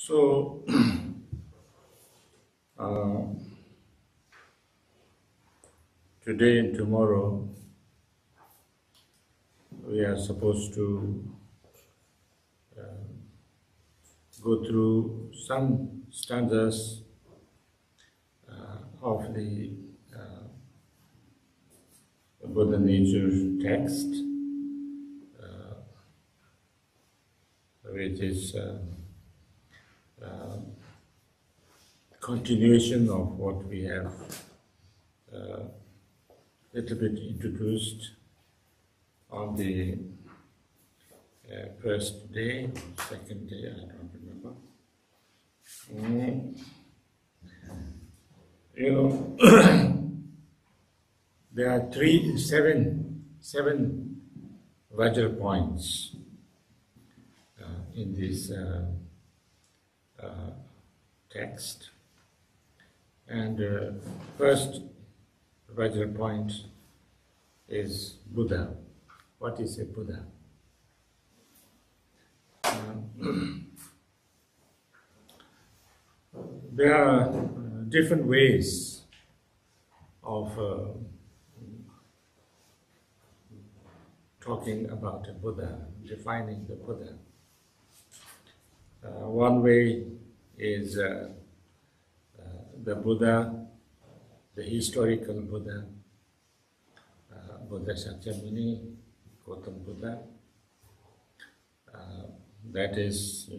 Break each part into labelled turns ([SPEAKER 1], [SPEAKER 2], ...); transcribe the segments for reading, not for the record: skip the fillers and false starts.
[SPEAKER 1] So, today and tomorrow, we are supposed to go through some stanzas of the Buddha nature text, which is continuation of what we have little bit introduced on the first day, second day, I don't remember. You know, there are seven Vajra points in this text. And first Vajra point is Buddha. What is a Buddha? There are different ways of talking about a Buddha, defining the Buddha. One way is the Buddha, the historical Buddha, Buddha Shakyamuni, Gautam Buddha. That is,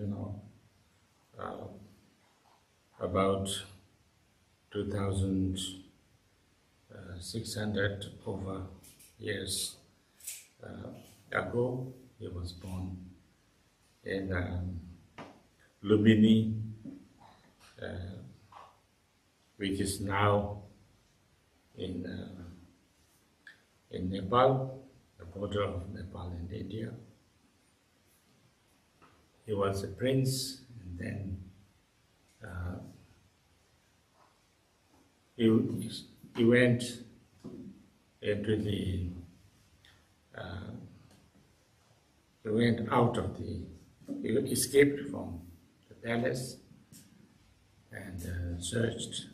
[SPEAKER 1] about 2,600 over years ago. He was born in Lumbini, which is now in Nepal, the border of Nepal and India. He was a prince, and then he went into the he went out of the, he escaped from the palace and searched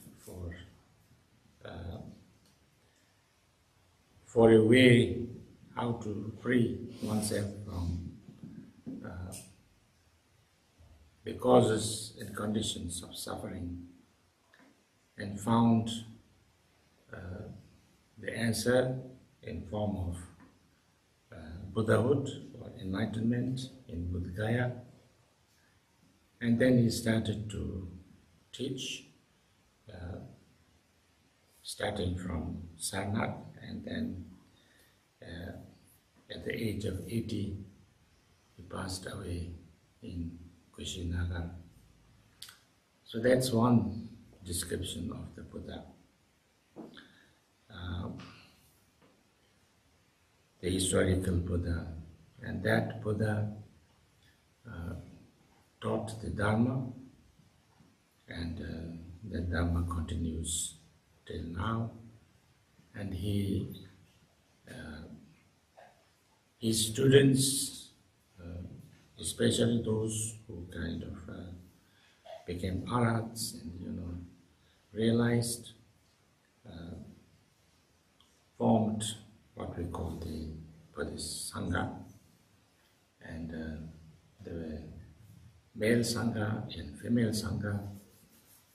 [SPEAKER 1] for a way how to free oneself from the causes and conditions of suffering, and found the answer in form of Buddhahood or enlightenment in Bodh Gaya. And then he started to teach, starting from Sarnath, and then at the age of 80, he passed away in Kushinagar. So that's one description of the Buddha. The historical Buddha. And that Buddha taught the Dharma, and the Dharma continues till now. And his students, especially those who kind of became arhats and realized, formed what we call the Buddhist Sangha, and there were male Sangha and female Sangha.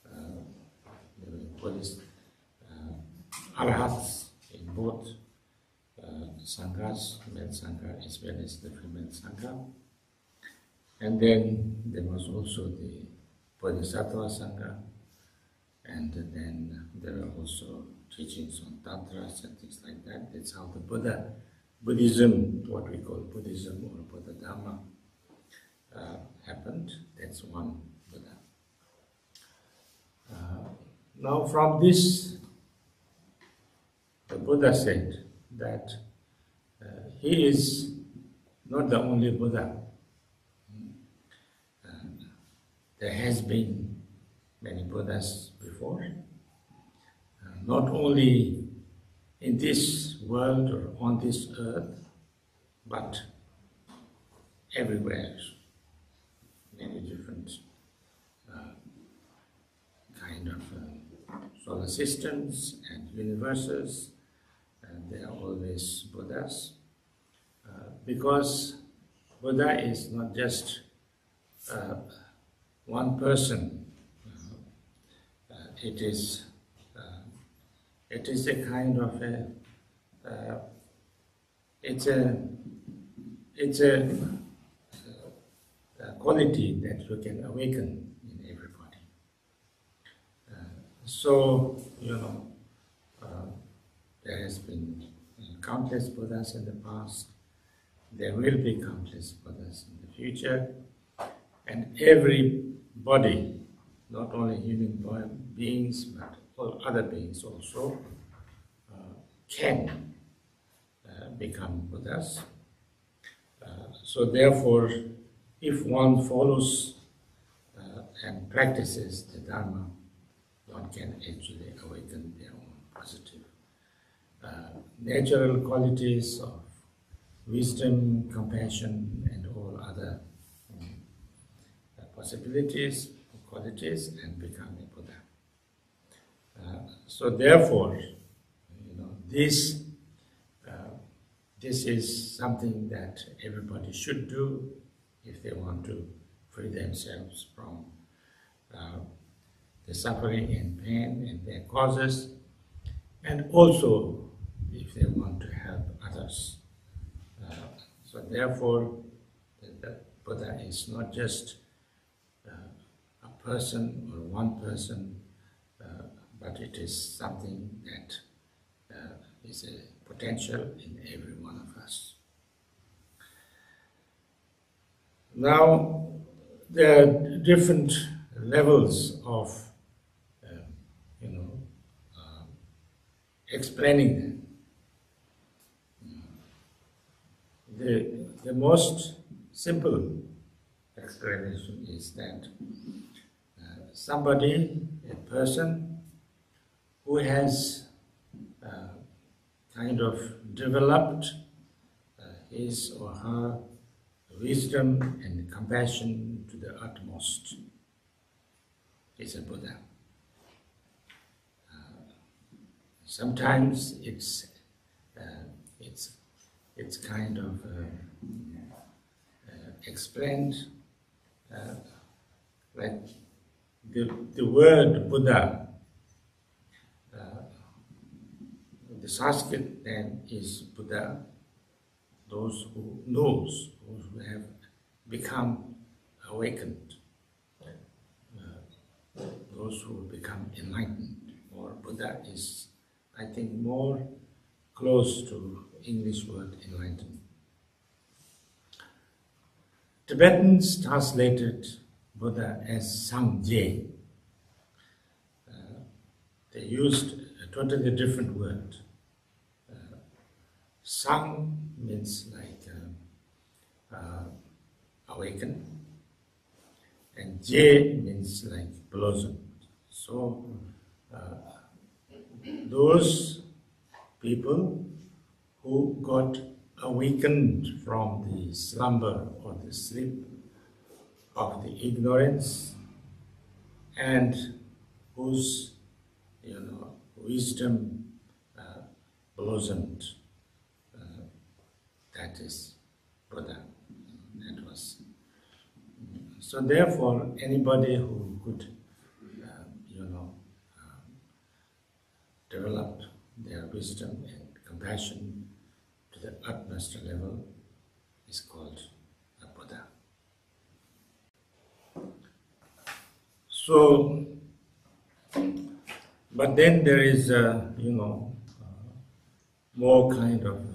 [SPEAKER 1] There were Buddhist arhats in both Sanghas, male Sangha as well as the female Sangha. And then there was also the Bodhisattva Sangha, and then there are also teachings on Tantras and things like that. That's how the Buddhism, what we call Buddhism or Buddha Dharma, happened. That's one Buddha. Now from this, the Buddha said that he is not the only Buddha. There has been many Buddhas before, not only in this world or on this earth, but everywhere. Many different kind of solar systems and universes, and they are always Buddhas. Because Buddha is not just one person. It is a kind of a quality that you can awaken in everybody. So, there has been countless Buddhas in the past. There will be countless Buddhas in the future. And everybody, not only human beings, but all other beings also, can become Buddhas. So therefore, if one follows and practices the Dharma, one can actually awaken their own positive natural qualities of wisdom, compassion, and all other possibilities, qualities, and become a Buddha. So therefore, this is something that everybody should do if they want to free themselves from the suffering and pain and their causes, and also if they want to help others. So therefore, the Buddha is not just a person or one person, but it is something that is a potential in every one of us. Now, there are different levels of explaining them. The most simple explanation is that somebody, a person who has kind of developed his or her wisdom and compassion to the utmost is a Buddha. Sometimes it's kind of explained like the word Buddha. The Sanskrit name is Buddha. Those who knows, those who have become awakened, those who become enlightened. Or Buddha is, I think, more close to English word enlightened. Tibetans translated Buddha as Sangye. They used a totally different word. Sang means like awaken, and Je means like blossom. So those people who got awakened from the slumber or the sleep of the ignorance, and whose wisdom blossomed, that is Buddha. That was. So therefore, anybody who could develop their wisdom and compassion to the utmost level is called a Buddha. So, but then there is more kind of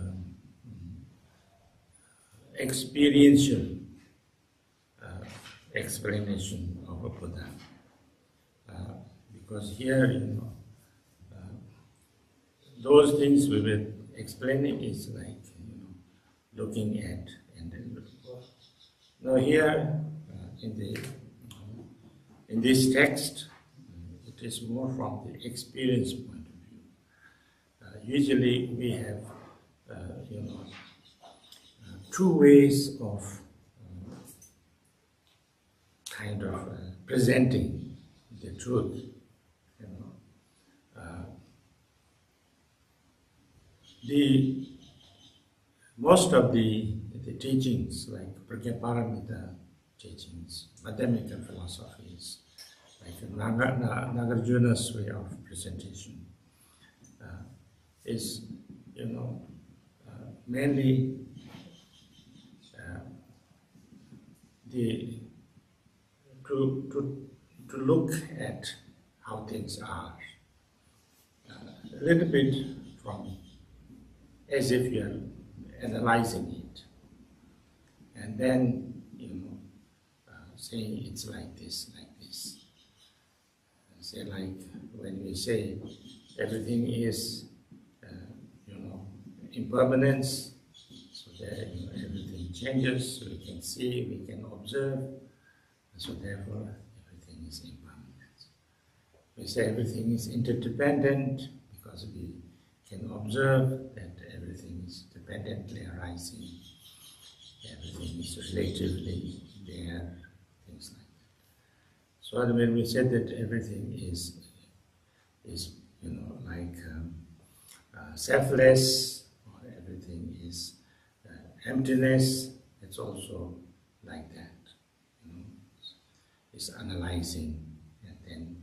[SPEAKER 1] experiential explanation of a Buddha, because here those things we were explaining is like looking at and then looking. Now here in this text, it is more from the experience point of view. Usually we have two ways of kind of presenting the truth. Most of the teachings, like Pragyaparamita teachings, Madhyamika philosophies, like Nagarjuna's way of presentation, is, mainly to look at how things are, a little bit from as if you are analyzing it, and then saying it's like this, like this. Say, like when we say everything is impermanence, so that everything changes, so we can see, we can observe, so therefore everything is impermanent. We say everything is interdependent because we can observe that everything is dependently arising, everything is relatively there, things like that. So when we said that everything is like selfless, or everything is emptiness, it's also like that. It's analyzing and then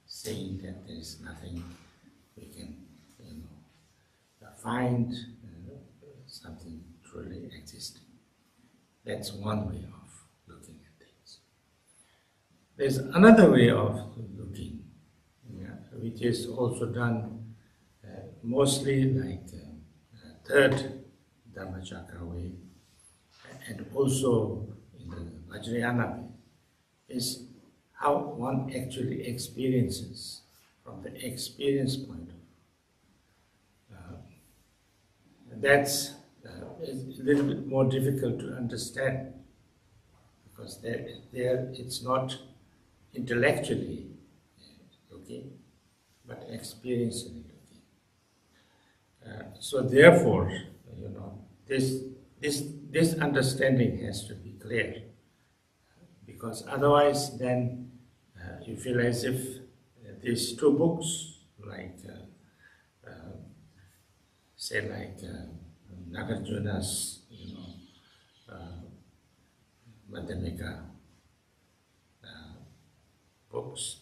[SPEAKER 1] saying that there is nothing we can find something truly existing. That's one way of looking at things. There's another way of looking, which is also done mostly like third Dhammacakra way, and also in the Vajrayana way, is how one actually experiences from the experience point of view. That's a little bit more difficult to understand, because there it's not intellectually looking, but experientially looking. So therefore, this understanding has to be clear, because otherwise then you feel as if these two books, like say like Nagarjuna's, Madhyamika books,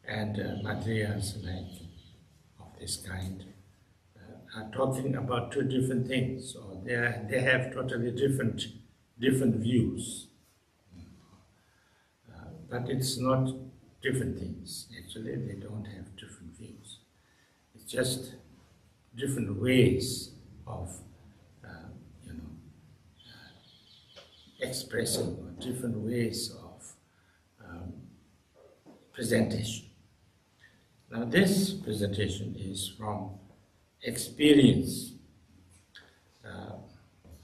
[SPEAKER 1] and Madhya's like of this kind, are talking about two different things, or they have totally different views. But it's not different things. Actually, they don't have different views. It's just different ways of expressing, or different ways of presentation. Now this presentation is from experience,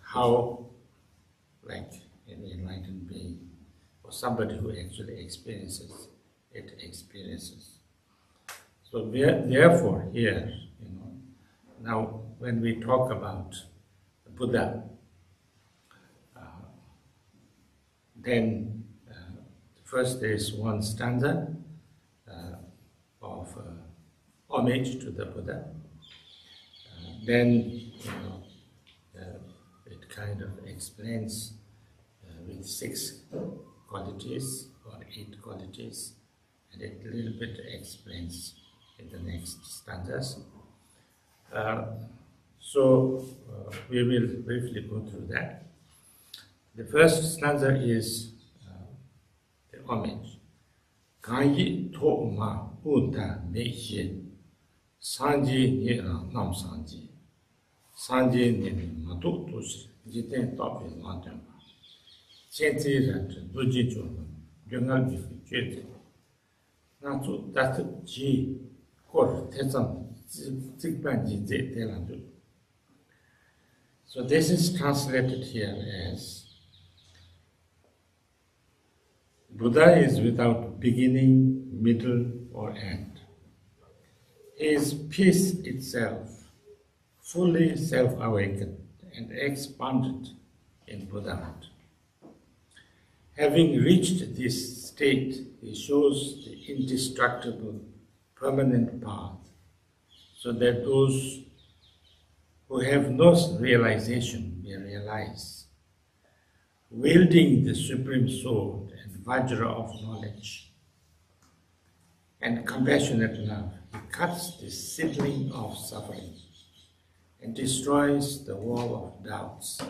[SPEAKER 1] how, like an enlightened being, or somebody who actually experiences. So therefore here, now when we talk about the Buddha, then first there is one stanza of homage to the Buddha. Then it kind of explains with 6 qualities or 8 qualities, and it a little bit explains in the next stanzas. So we will briefly go through that. The first stanza is the homage. Kanyi to ma uta me xie, sanji ni nam sanji, sanji ni ma tu tu shi, jiten topi lantan pa, chenzi rat duji chun, yungal bi fi jue na tu dat ji kor tezam zikban ji ze telan du. So this is translated here as Buddha is without beginning, middle, or end. He is peace itself, fully self-awakened and expanded in Buddhahood. Having reached this state, he shows the indestructible, permanent path, so that those who have no realization may realize, wielding the supreme sword and vajra of knowledge and compassionate love, he cuts the seedling of suffering and destroys the wall of doubts,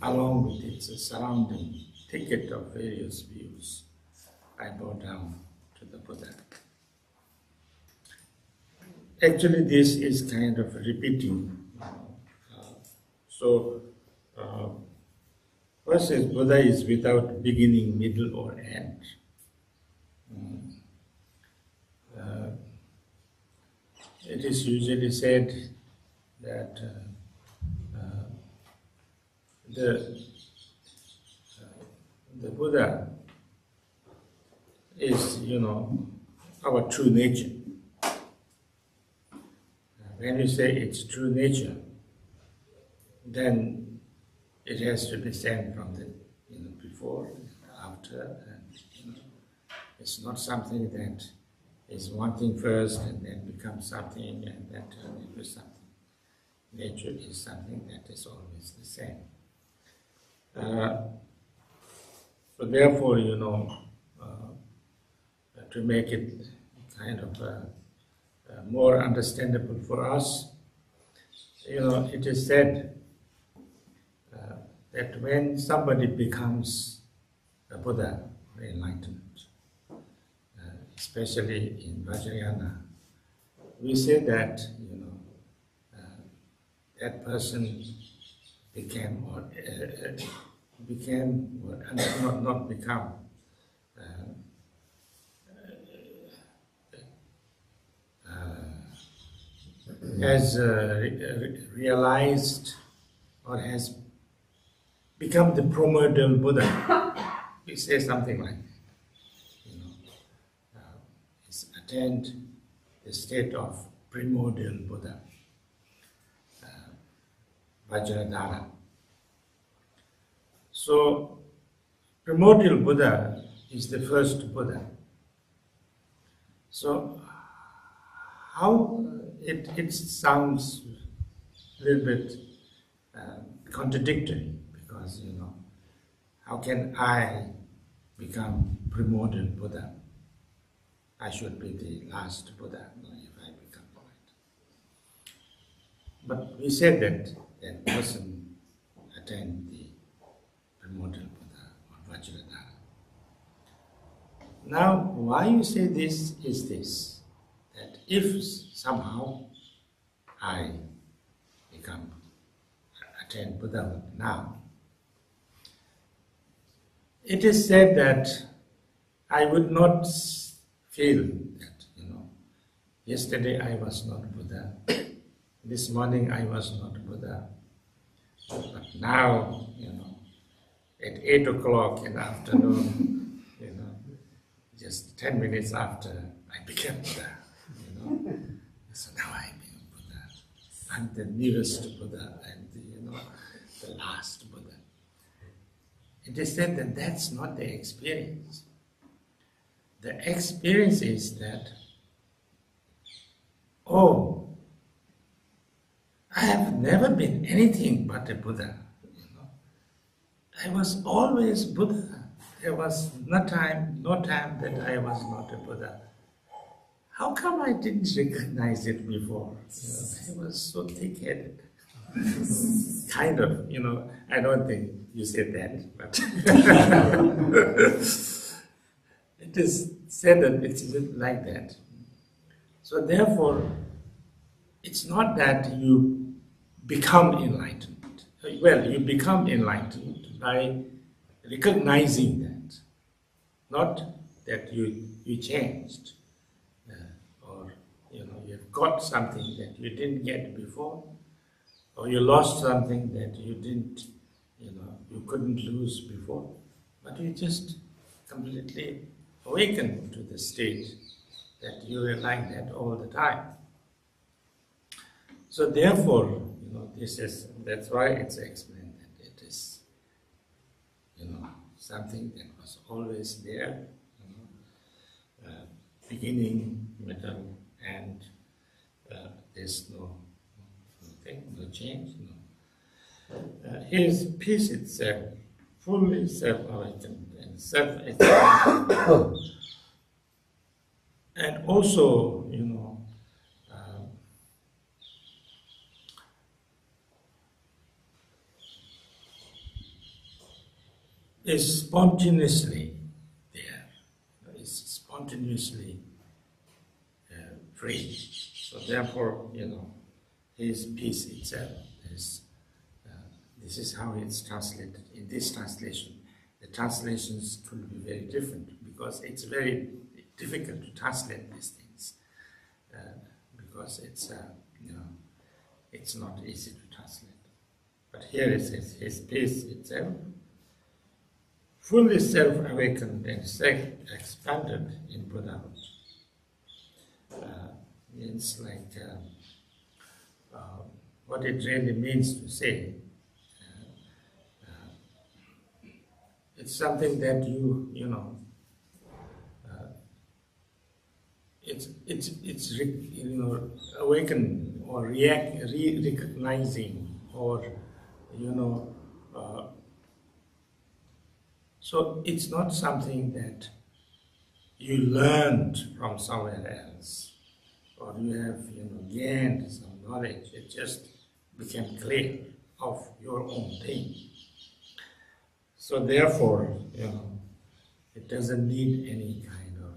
[SPEAKER 1] along with its surrounding thicket of various views. I bow down to the Buddha. Actually, this is kind of repeating. First is Buddha is without beginning, middle, or end. It is usually said that the Buddha is, our true nature. When you say it's true nature, then it has to be seen from the before, after, and it's not something that is one thing first and then becomes something and then turn into something. Nature is something that is always the same. So therefore, to make it kind of more understandable for us, it is said that when somebody becomes a Buddha or enlightened, especially in Vajrayana, we say that that person became or not become has realized or has become the primordial Buddha. We say something like that. He's attained the state of primordial Buddha, Vajradhara. So, primordial Buddha is the first Buddha. So, how it sounds a little bit contradictory, because how can I become primordial Buddha? I should be the last Buddha if I become right. But we said that that person attained the primordial Buddha or Vajradhara. Now, why you say this is this, that if somehow I attain Buddhahood now, it is said that I would not feel that, yesterday I was not Buddha, this morning I was not Buddha, but now, at 8 o'clock in the afternoon, just 10 minutes after I became Buddha, so now I became Buddha. I'm the newest Buddha, I'm the last Buddha. It is said that that's not the experience. The experience is that, I have never been anything but a Buddha. I was always Buddha. There was no time that I was not a Buddha. How come I didn't recognize it before? I was so thick-headed. Kind of, I don't think you said that, but it is said that it's like that. So therefore, it's not that you become enlightened. Well, you become enlightened by recognizing that, not that you changed, or you've got something that you didn't get before, or you lost something that you didn't, you couldn't lose before, but you just completely awakened to the state that you were like that all the time. So therefore, that's why it's explained that it is, something that was always there, beginning, middle, and there's no nothing, no change, no. His peace itself, fully self-awakened and self-expanded. And also, is spontaneously there, is spontaneously free. So therefore, his peace itself is, this is how it's translated. In this translation, the translations will be very different because it's very difficult to translate these things because it's not easy to translate. But here it says, his peace itself, fully self-awakened and self-expanded in Buddhahood. Means like what it really means to say. It's something that it's awaken or recognizing or so it's not something that you learned from somewhere else or you have gained some knowledge. It just became clear of your own thing. So therefore, it doesn't need any kind of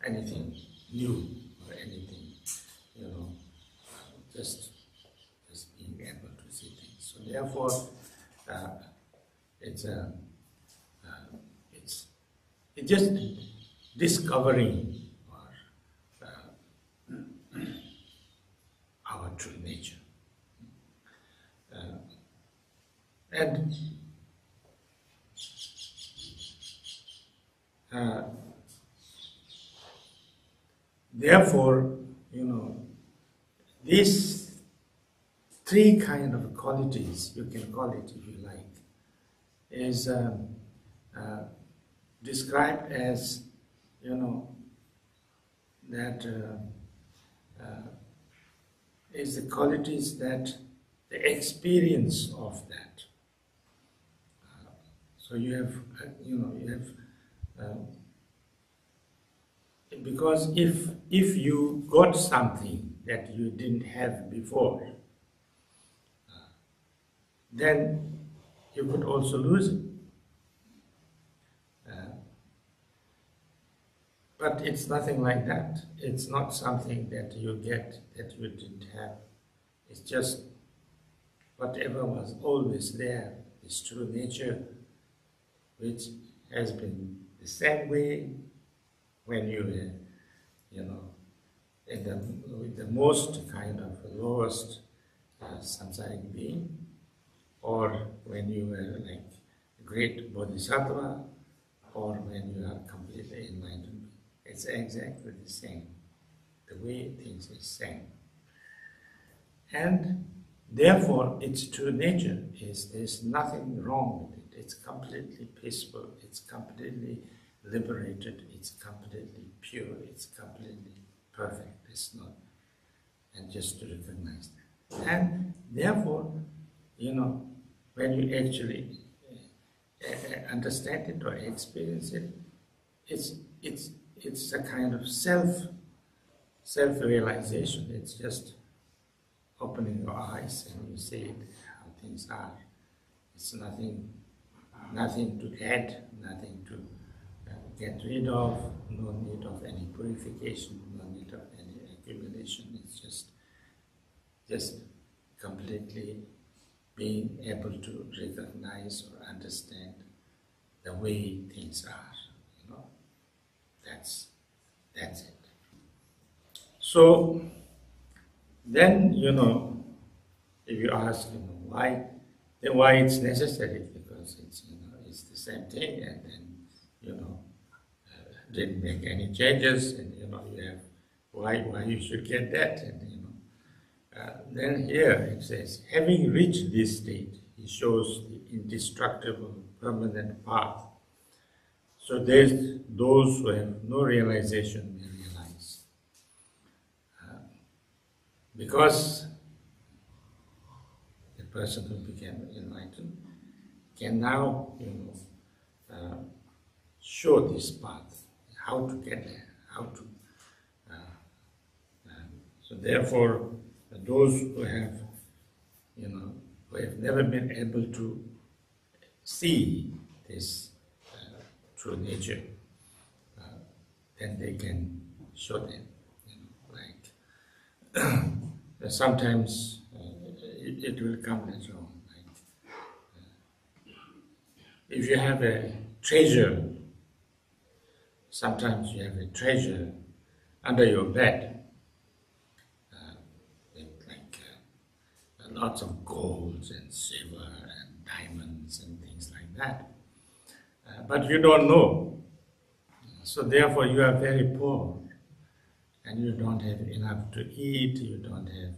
[SPEAKER 1] anything new or anything, just being able to see things. So therefore, it's just discovering our true nature, and therefore, these three kind of qualities, you can call it if you like, is described as, that is the qualities that the experience of that. So you have, because if you got something that you didn't have before, then you could also lose it. But it's nothing like that. It's not something that you get that you didn't have. It's just whatever was always there, is true nature, which has been the same way when you were, with the most kind of lowest samsaric being, or when you were like a great bodhisattva, or when you are completely enlightened. It's exactly the same. The way things is same. And therefore, its true nature is there's nothing wrong with it. It's completely peaceful. It's completely liberated. It's completely pure. It's completely perfect. It's not. And just to recognize that. And therefore, when you actually understand it or experience it, it's a kind of self-realization. It's just opening your eyes and you see it, how things are. It's nothing to add, nothing to get rid of, no need of any purification, no need of any accumulation. It's just completely being able to recognize or understand the way things are. That's it. So then, if you ask, why it's necessary, because it's the same thing, and then didn't make any changes, and you have why you should get that, and then here it says, having reached this state, he shows the indestructible permanent path. So there's those who have no realization may realize. Because person who became enlightened can now, show this path, how to get there, how to. So therefore, those who have, who have never been able to see this true nature, then they can show them. Sometimes it will come later on. If you have a treasure, sometimes you have a treasure under your bed, lots of gold and silver and diamonds and things like that. But you don't know. So therefore you are very poor and you don't have enough to eat, you don't have,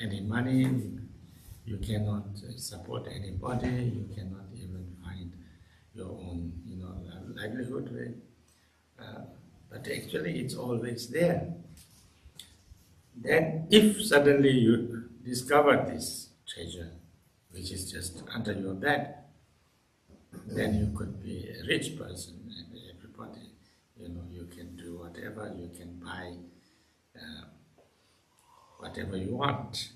[SPEAKER 1] any money, you cannot support anybody, you cannot even find your own, livelihood with. But actually it's always there. Then if suddenly you discover this treasure, which is just under your bed, then you could be a rich person and everybody, you can do whatever, you can buy whatever you want,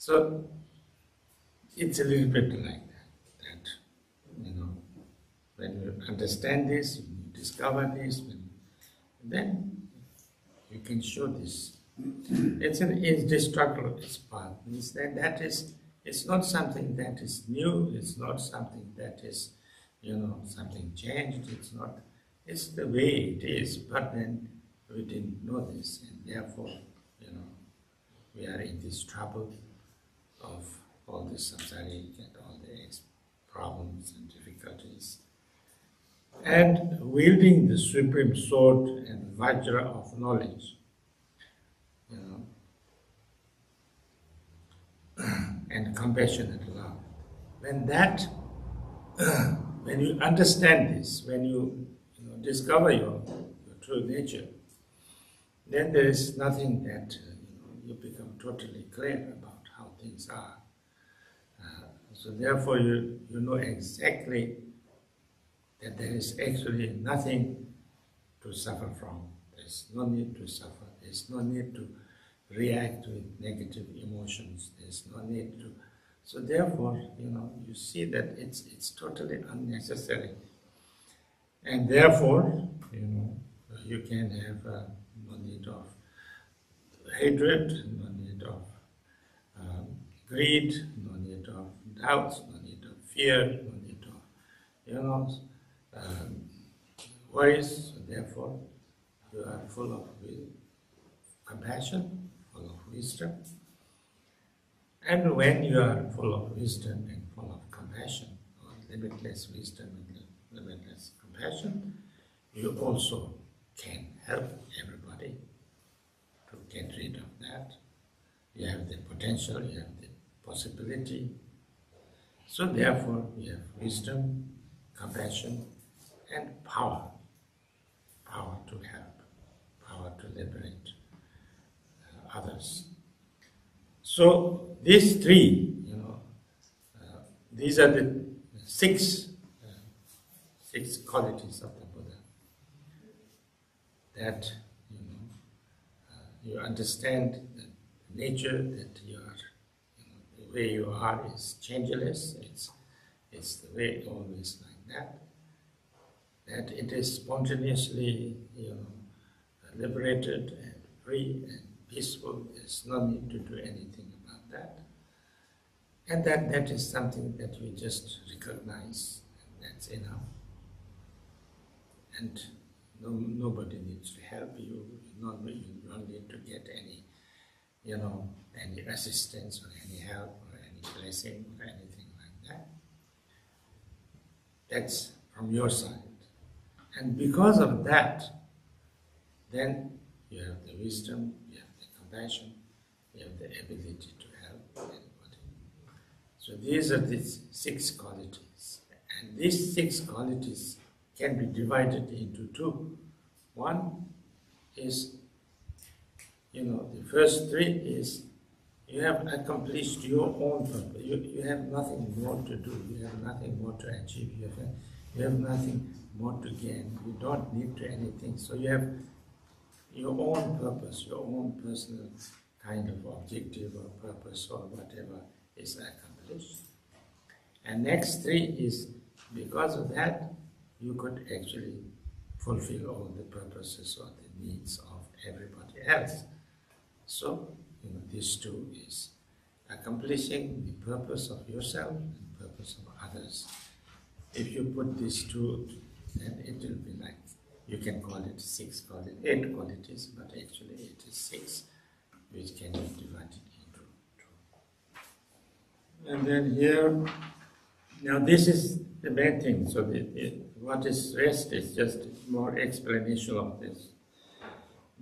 [SPEAKER 1] So it's a little bit like that, when you understand this, you discover this, then you can show this. It's an indestructible path. It's not something that is new, it's not something that is, something changed, it's the way it is, but then we didn't know this, and therefore, we are in this trouble of all this samsaric and all these problems and difficulties. And wielding the supreme sword and vajra of knowledge, and compassionate love. When you understand this, when you, discover your true nature, then there is nothing that you become totally clear about how things are. So therefore you know exactly that there is actually nothing to suffer from. There's no need to suffer. There's no need to react with negative emotions. There's no need to. So therefore, you see that it's totally unnecessary. And therefore, you can have no need of hatred, no need of greed, no need of doubts, no need of fear, no need of, worries. So therefore, you are full of compassion, full of wisdom. And when you are full of wisdom and full of compassion, or limitless wisdom and limitless compassion, you also can help everybody to get rid of that. You have the potential, you have the possibility. So therefore, you have wisdom, compassion, and power. Power to help, power to liberate others. So these three, these are the six qualities of the Buddha. That you understand the nature, that you are, the way you are is changeless. It's the way always like that. That it is spontaneously, liberated and free and peaceful. There's no need to do anything about that. And that is something that we just recognize, and that's enough. And nobody needs to help you. You don't need to get any, any assistance or any help or any blessing or anything like that. That's from your side. And because of that, then you have the wisdom, you have the compassion, you have the ability to help anybody. So these are the six qualities. And these six qualities can be divided into two. One is the first three is you have accomplished your own purpose. You have nothing more to do. You have nothing more to achieve. You have nothing more to gain. You don't need to anything. So you have your own purpose, your own personal kind of objective or purpose or whatever is accomplished. And next three is because of that you could actually fulfill all the purposes or the needs of everybody else. So, these two is accomplishing the purpose of yourself and purpose of others. If you put these two, then it will be like, you can call it 6, call it 8 qualities, but actually it is 6, which can be divided into 2. And then here, now this is the main thing. So what is rest is just more explanation of this.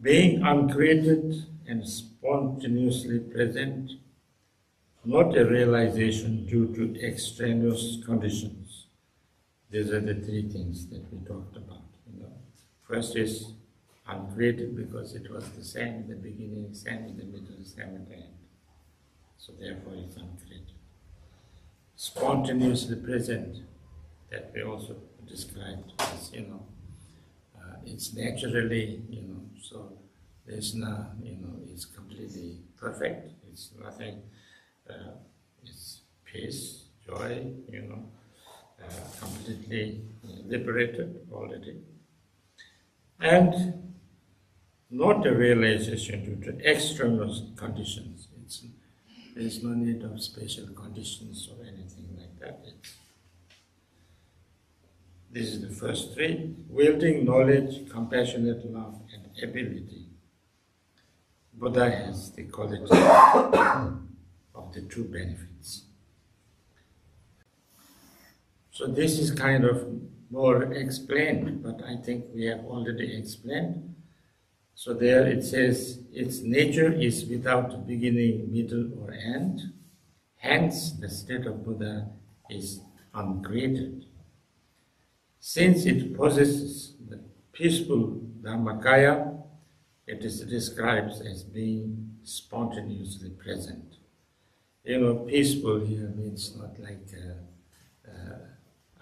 [SPEAKER 1] Being uncreated and spontaneously present, not a realization due to extraneous conditions. These are the 3 things that we talked about. First is uncreated because it was the same in the beginning, same in the middle, same at the end. So therefore it's uncreated. Spontaneously present, that we also described as, it's naturally, so there's no, it's completely perfect, it's nothing, it's peace, joy, completely liberated already. And not a realization due to external conditions. There's no need of special conditions or anything like that. This is the first 3. Wielding knowledge, compassionate love, and ability. Buddha has the quality of the 2 benefits. So this is kind of more explained, but I think we have already explained. So there it says, its nature is without beginning, middle, or end. Hence, the state of Buddha is uncreated. Since it possesses the peaceful Dharmakaya, it is described as being spontaneously present. Peaceful here means not like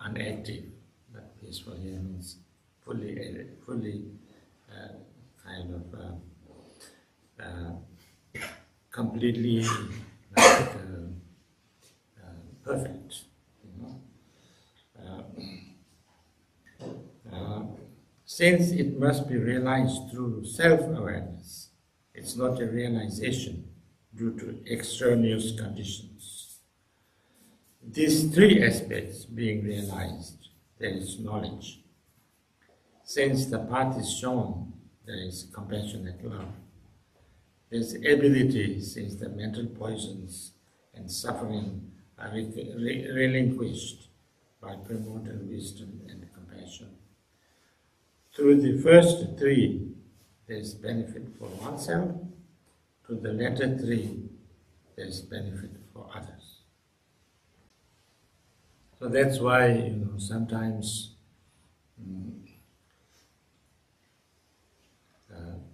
[SPEAKER 1] unactive, but peaceful here means fully kind of completely like, perfect, since it must be realized through self-awareness, it's not a realization due to extraneous conditions. These 3 aspects being realized, there is knowledge. Since the path is shown, there is compassionate love. There is ability, since the mental poisons and suffering are relinquished by primordial wisdom and compassion. Through the first 3, there is benefit for oneself. To the latter 3, there is benefit for others. So that's why, sometimes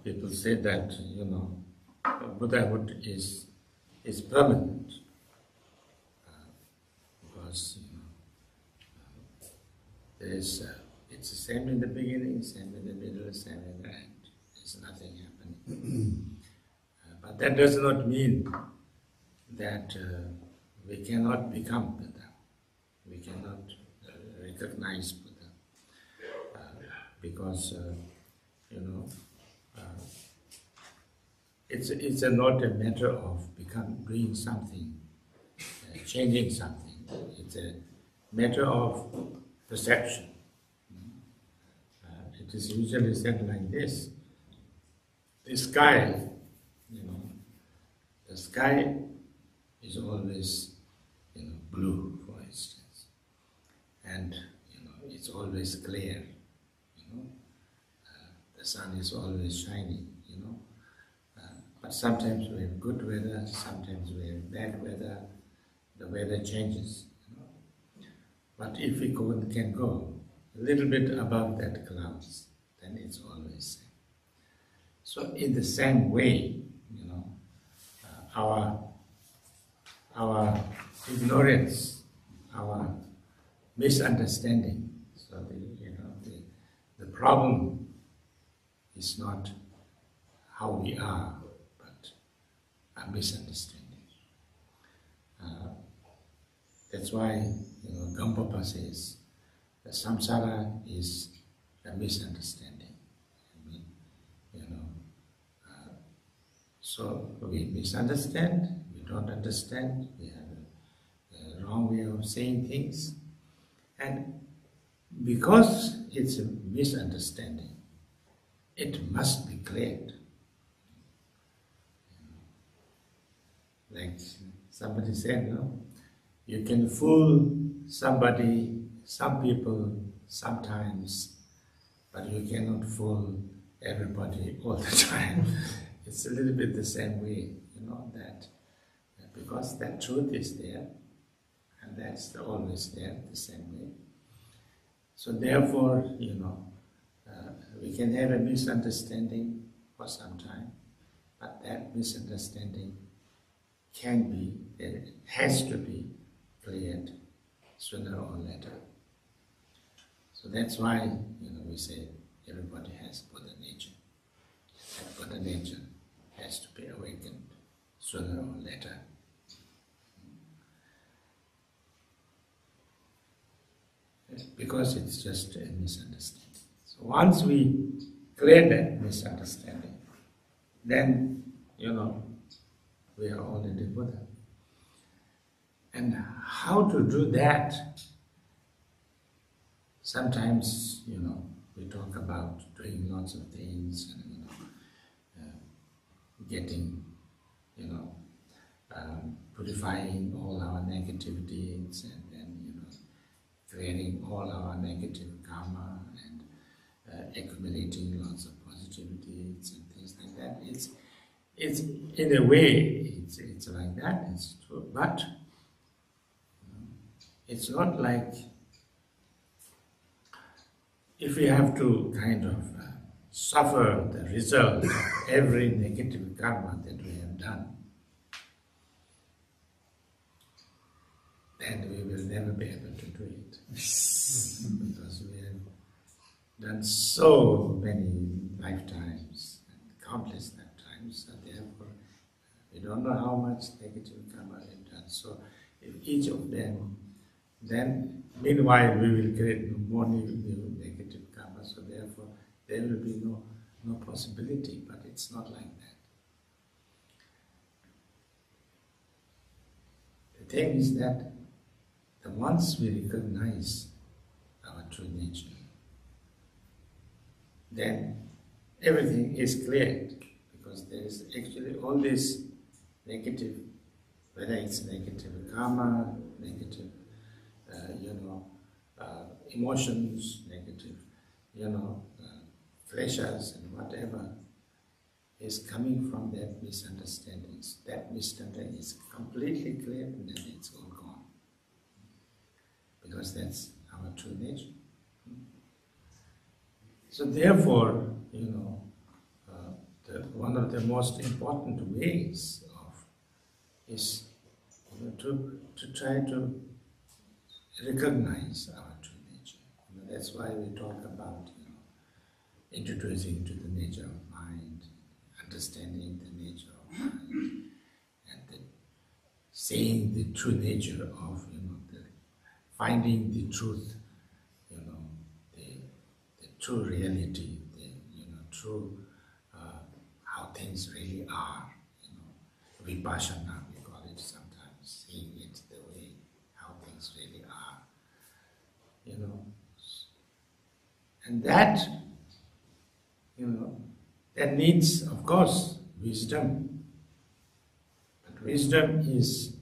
[SPEAKER 1] people say that, Buddhahood is permanent. Because, it's the same in the beginning, same in the middle, same in the end. There's nothing happening. But that does not mean that we cannot become Buddha. We cannot recognize Buddha. Because, it's not a matter of doing something, changing something. It's a matter of perception. It is usually said like this: the sky, the sky is always, blue, for instance, and it's always clear. The sun is always shining. But sometimes we have good weather, sometimes we have bad weather. The weather changes. But if we can go a little bit above that clouds, then it's always same. So in the same way, our ignorance, our misunderstanding. So the problem is not how we are, but a misunderstanding. That's why Gampopa says the samsara is a misunderstanding. So we misunderstand, we don't understand, we have a wrong way of saying things, and because it's a misunderstanding, it must be cleared. Like somebody said, you can fool somebody, some people, sometimes, but you cannot fool everybody all the time. It's a little bit the same way, that because that truth is there, and that's always there, the same way. So therefore, we can have a misunderstanding for some time, but that misunderstanding it has to be cleared sooner or later. So that's why, we say everybody has Buddha nature. That Buddha nature has to be awakened sooner or later. Because it's just a misunderstanding. So once we clear that misunderstanding, then, we are already Buddha. And how to do that? Sometimes, we talk about doing lots of things and, getting, purifying all our negative deeds and then, clearing all our negative karma and accumulating lots of positive deeds and things like that. It's in a way, it's like that, it's true, but it's not like if we have to kind of suffer the result of every negative karma that we have done, then we will never be able to do it. Because we have done so many lifetimes, countless lifetimes, and therefore we don't know how much negative karma we've done. So if each of them, then meanwhile we will create more new negative karma, so therefore there will be no possibility, but it's not like that. The thing is that once we recognize our true nature, then everything is cleared, because there is actually all this negative, whether it's negative karma, negative emotions, negative, pleasures and whatever is coming from that misunderstandings. That misunderstanding is completely clear and then it's all gone. Because that's our true nature. So therefore, one of the most important ways is to try to recognize our true nature. That's why we talk about introducing to the nature of mind, understanding the nature of mind, and seeing the true nature of finding the truth, the true reality, the true how things really are. Vipassana, we call it sometimes, seeing it the way how things really are. And that, that needs, of course, wisdom. But wisdom is,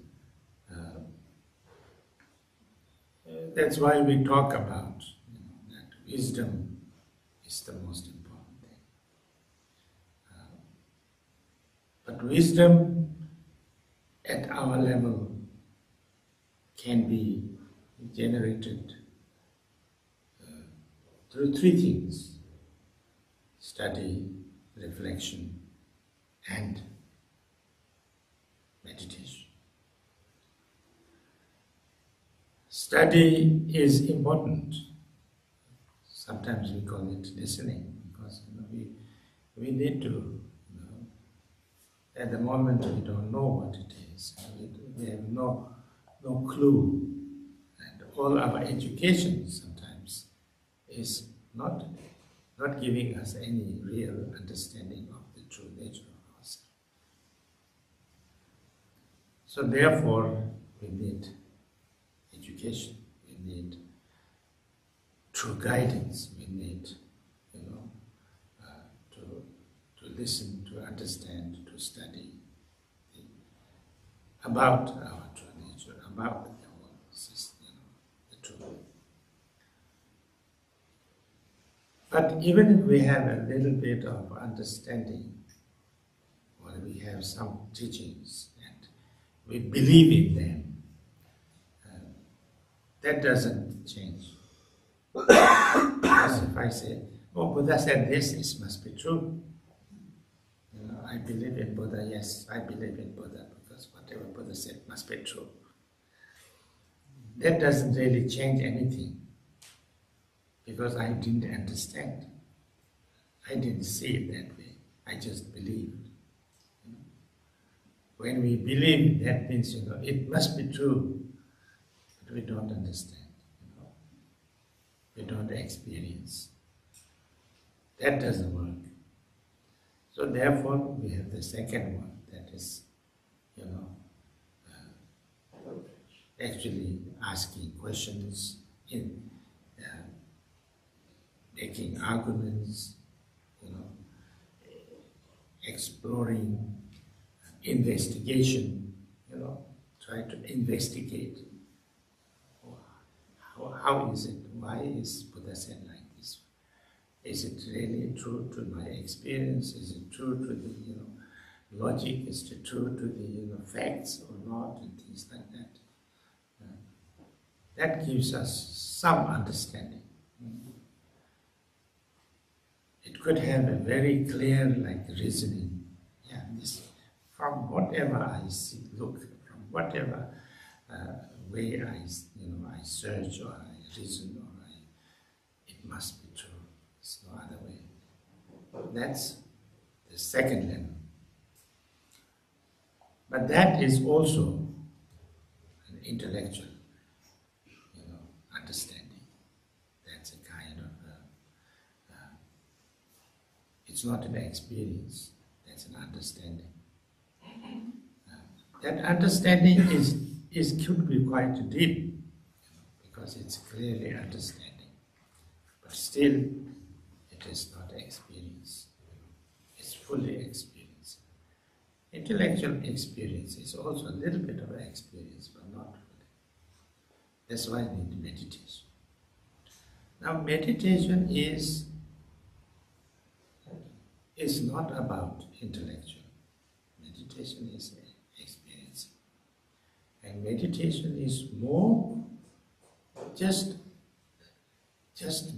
[SPEAKER 1] that's why we talk about that wisdom is the most important thing. But wisdom at our level can be generated through three things: study, reflection, and meditation. Study is important. Sometimes we call it listening, because we need to, at the moment we don't know what it is. We have no clue. And all our education sometimes is not giving us any real understanding of the true nature of ourselves. So therefore, we need education, we need true guidance, we need, to listen, to understand, to study about our true nature, about the truth. But even if we have a little bit of understanding, or we have some teachings and we believe in them, that doesn't change. Because if I say, oh, Buddha said this, it must be true. I believe in Buddha, yes, I believe in Buddha, because whatever Buddha said must be true. That doesn't really change anything, because I didn't understand. I didn't see it that way. I just believed. When we believe, that means, it must be true, but we don't understand. We don't experience. That doesn't work. So therefore, we have the second one, that is, actually asking questions, making arguments, exploring, investigation, try to investigate. How is it? Why is Buddha said like this? Is it really true to my experience? Is it true to the logic? Is it true to the facts or not? And things like that. That gives us some understanding. It could have a very clear reasoning. Yeah, this, from whatever I see, look, from whatever way I search or I reason or it must be true. There's no other way. That's the second level. But that is also an intellectual, understanding. That's a kind of it's not an experience. That's an understanding. That understanding could be quite deep, because it's clearly understanding. But still, it is not experience. It's fully experience. Intellectual experience is also a little bit of experience, but not fully. That's why we need meditation. Now, meditation is not about intellectual. Meditation is experience. And meditation is more just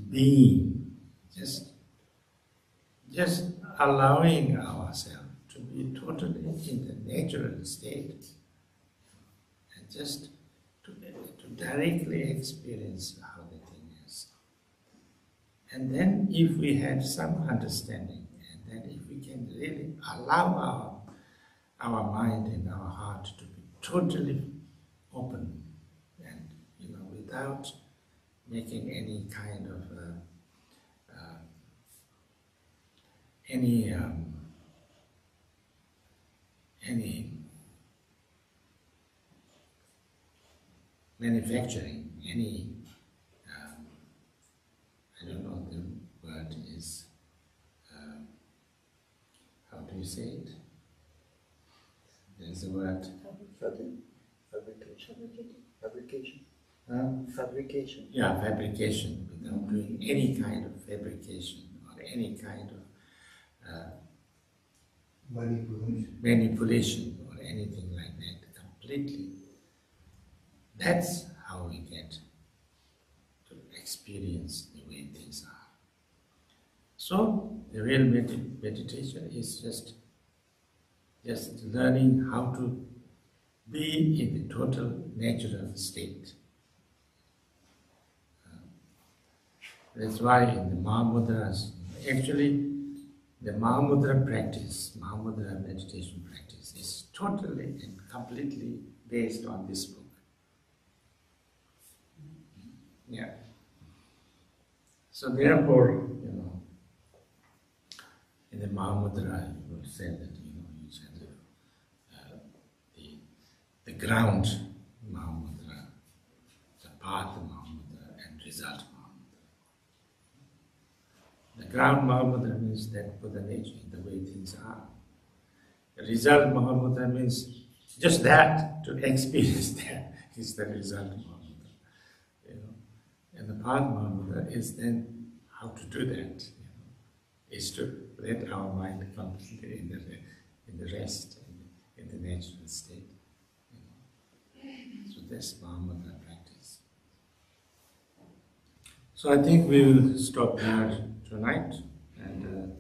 [SPEAKER 1] being, just allowing ourselves to be totally in the natural state, and just to directly experience how the thing is. And then if we have some understanding, and then if we can really allow our mind and our heart to be totally open, and without making any kind of any manufacturing, any I don't know the word is how do you say it? There's a word.
[SPEAKER 2] Fabrication.
[SPEAKER 1] Yeah, fabrication. Without doing any kind of fabrication or any kind of manipulation or anything like that, completely. That's how we get to experience the way things are. So the real meditation is just learning how to be in the total natural state. That's why in the Mahamudras, actually the Mahamudra practice, Mahamudra meditation practice is totally and completely based on this book. Yeah. So therefore, in the Mahamudra, you will say that, you said the ground Mahamudra, the path Mahamudra, and result Mahamudra. The ground Mahamudra means that for the nature, the way things are. The result Mahamudra means just that, to experience that is the result Mahamudra. And the path Mahamudra is then how to do that. Is to let our mind completely in the rest, in the natural state. So that's Mahamudra practice. So I think we will stop here tonight, and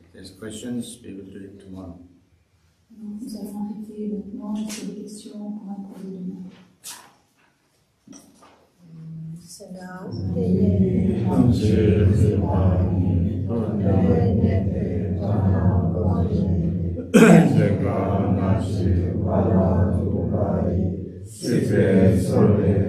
[SPEAKER 1] if there's questions, we will do it tomorrow.
[SPEAKER 2] Nous allons arrêter maintenant et c'est des questions pour improviser demain.
[SPEAKER 3] Sebe sole